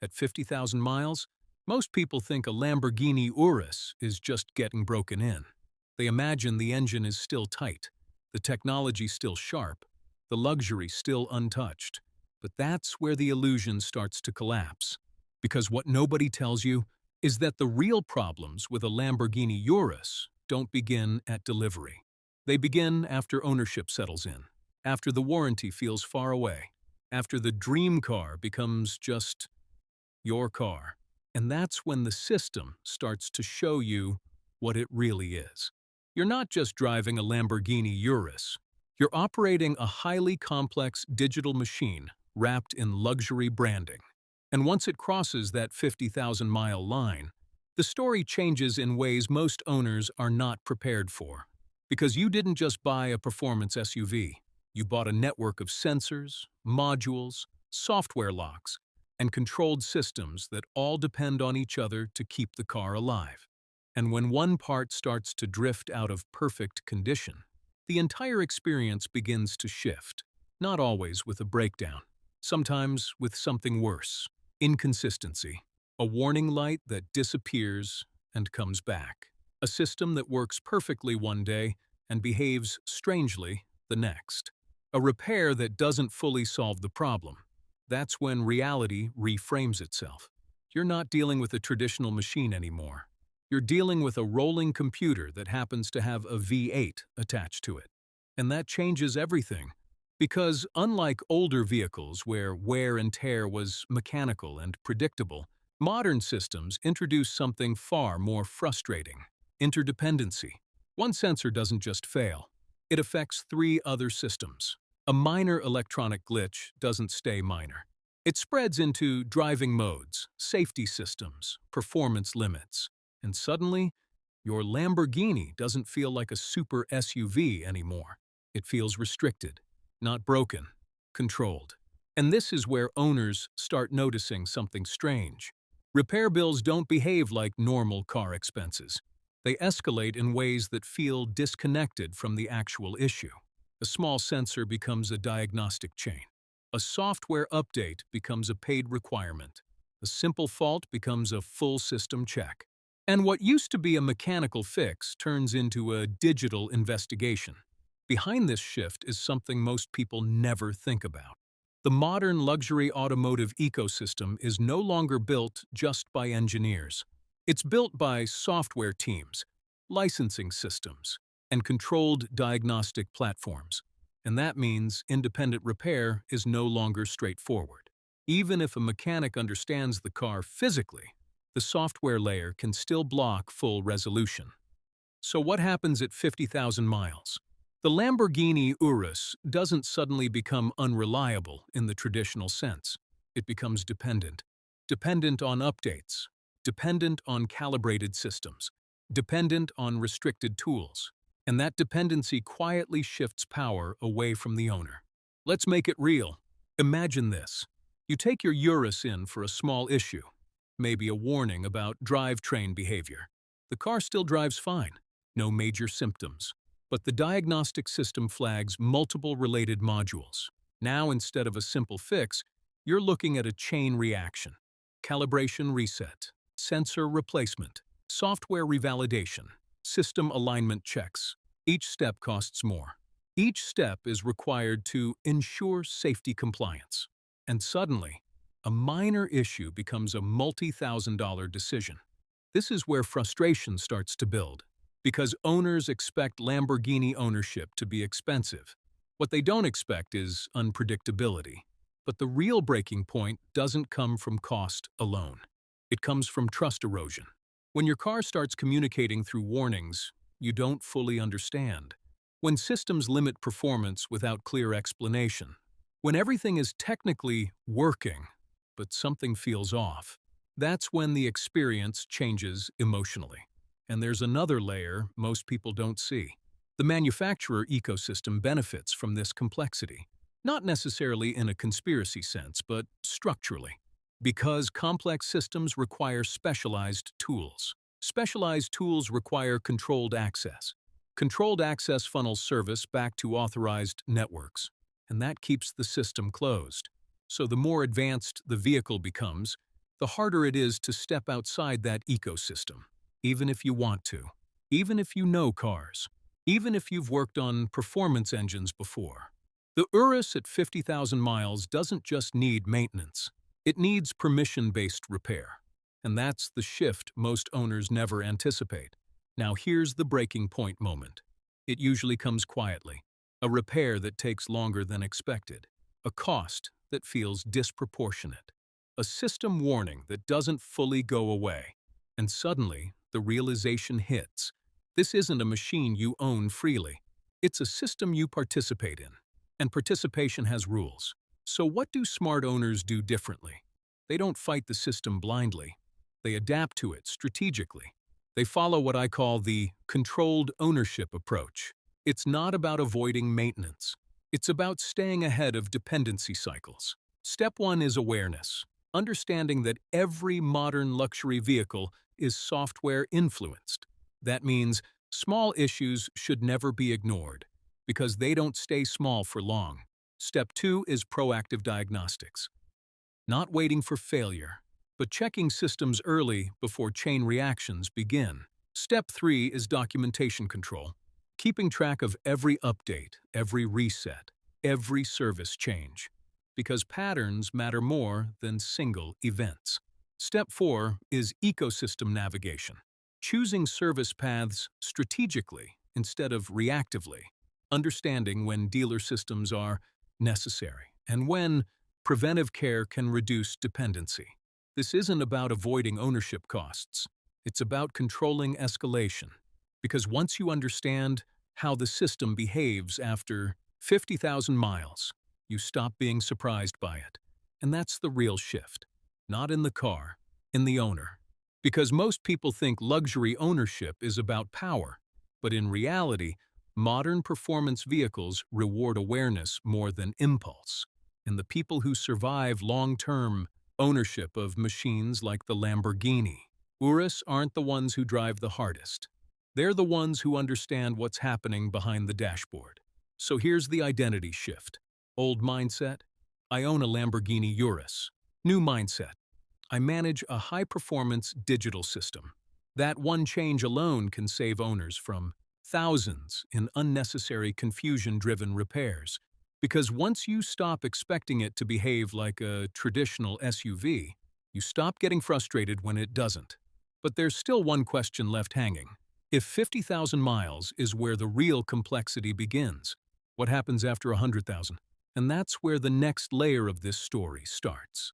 At 50,000 miles, most people think a Lamborghini Urus is just getting broken in. They imagine the engine is still tight, the technology still sharp, the luxury still untouched. But that's where the illusion starts to collapse. Because what nobody tells you is that the real problems with a Lamborghini Urus don't begin at delivery. They begin after ownership settles in, after the warranty feels far away, after the dream car becomes just your car. And that's when the system starts to show you what it really is. You're not just driving a Lamborghini Urus. You're operating a highly complex digital machine wrapped in luxury branding. And once it crosses that 50,000-mile line, the story changes in ways most owners are not prepared for. Because you didn't just buy a performance SUV. You bought a network of sensors, modules, software locks, and controlled systems that all depend on each other to keep the car alive. And when one part starts to drift out of perfect condition, the entire experience begins to shift, not always with a breakdown, sometimes with something worse: inconsistency, a warning light that disappears and comes back, a system that works perfectly one day and behaves strangely the next, a repair that doesn't fully solve the problem. That's when reality reframes itself. You're not dealing with a traditional machine anymore. You're dealing with a rolling computer that happens to have a V8 attached to it. And that changes everything. Because unlike older vehicles where wear and tear was mechanical and predictable, modern systems introduce something far more frustrating: interdependency. One sensor doesn't just fail. It affects three other systems. A minor electronic glitch doesn't stay minor. It spreads into driving modes, safety systems, performance limits. And suddenly, your Lamborghini doesn't feel like a super SUV anymore. It feels restricted, not broken, controlled. And this is where owners start noticing something strange. Repair bills don't behave like normal car expenses. They escalate in ways that feel disconnected from the actual issue. A small sensor becomes a diagnostic chain. A software update becomes a paid requirement. A simple fault becomes a full system check. And what used to be a mechanical fix turns into a digital investigation. Behind this shift is something most people never think about. The modern luxury automotive ecosystem is no longer built just by engineers. It's built by software teams, licensing systems, and controlled diagnostic platforms. And that means independent repair is no longer straightforward. Even if a mechanic understands the car physically, the software layer can still block full resolution. So what happens at 50,000 miles? The Lamborghini Urus doesn't suddenly become unreliable in the traditional sense. It becomes dependent. Dependent on updates. Dependent on calibrated systems. Dependent on restricted tools. And that dependency quietly shifts power away from the owner. Let's make it real. Imagine this. You take your Urus in for a small issue. Maybe a warning about drivetrain behavior. The car still drives fine, no major symptoms. But the diagnostic system flags multiple related modules. Now, instead of a simple fix, you're looking at a chain reaction. Calibration reset, sensor replacement, software revalidation, system alignment checks. Each step costs more. Each step is required to ensure safety compliance. And suddenly, a minor issue becomes a multi-thousand-dollar decision. This is where frustration starts to build, because owners expect Lamborghini ownership to be expensive. What they don't expect is unpredictability. But the real breaking point doesn't come from cost alone. It comes from trust erosion. When your car starts communicating through warnings you don't fully understand, when systems limit performance without clear explanation, when everything is technically working, but something feels off, that's when the experience changes emotionally. And there's another layer most people don't see. The manufacturer ecosystem benefits from this complexity, not necessarily in a conspiracy sense, but structurally. Because complex systems require specialized tools. Specialized tools require controlled access. Controlled access funnels service back to authorized networks, and that keeps the system closed. So the more advanced the vehicle becomes, the harder it is to step outside that ecosystem, even if you want to, even if you know cars, even if you've worked on performance engines before. The Urus at 50,000 miles doesn't just need maintenance. It needs permission-based repair. And that's the shift most owners never anticipate. Now here's the breaking point moment. It usually comes quietly. A repair that takes longer than expected. A cost that feels disproportionate. A system warning that doesn't fully go away. And suddenly, the realization hits. This isn't a machine you own freely. It's a system you participate in. And participation has rules. So what do smart owners do differently? They don't fight the system blindly. They adapt to it strategically. They follow what I call the controlled ownership approach. It's not about avoiding maintenance. It's about staying ahead of dependency cycles. Step 1 is awareness. Understanding that every modern luxury vehicle is software influenced. That means small issues should never be ignored, because they don't stay small for long. Step 2 is proactive diagnostics. Not waiting for failure, but checking systems early before chain reactions begin. Step 3 is documentation control. Keeping track of every update, every reset, every service change. Because patterns matter more than single events. Step 4 is ecosystem navigation. Choosing service paths strategically instead of reactively. Understanding when dealer systems are necessary and when preventive care can reduce dependency. This isn't about avoiding ownership costs. It's about controlling escalation. Because once you understand how the system behaves after 50,000 miles, you stop being surprised by it. And that's the real shift. Not in the car, in the owner. Because most people think luxury ownership is about power, but in reality, modern performance vehicles reward awareness more than impulse. And the people who survive long-term ownership of machines like the Lamborghini Urus aren't the ones who drive the hardest. They're the ones who understand what's happening behind the dashboard. So here's the identity shift. Old mindset: I own a Lamborghini Urus. New mindset: I manage a high-performance digital system. That one change alone can save owners from thousands in unnecessary confusion-driven repairs. Because once you stop expecting it to behave like a traditional SUV, you stop getting frustrated when it doesn't. But there's still one question left hanging. If 50,000 miles is where the real complexity begins, what happens after 100,000? And that's where the next layer of this story starts.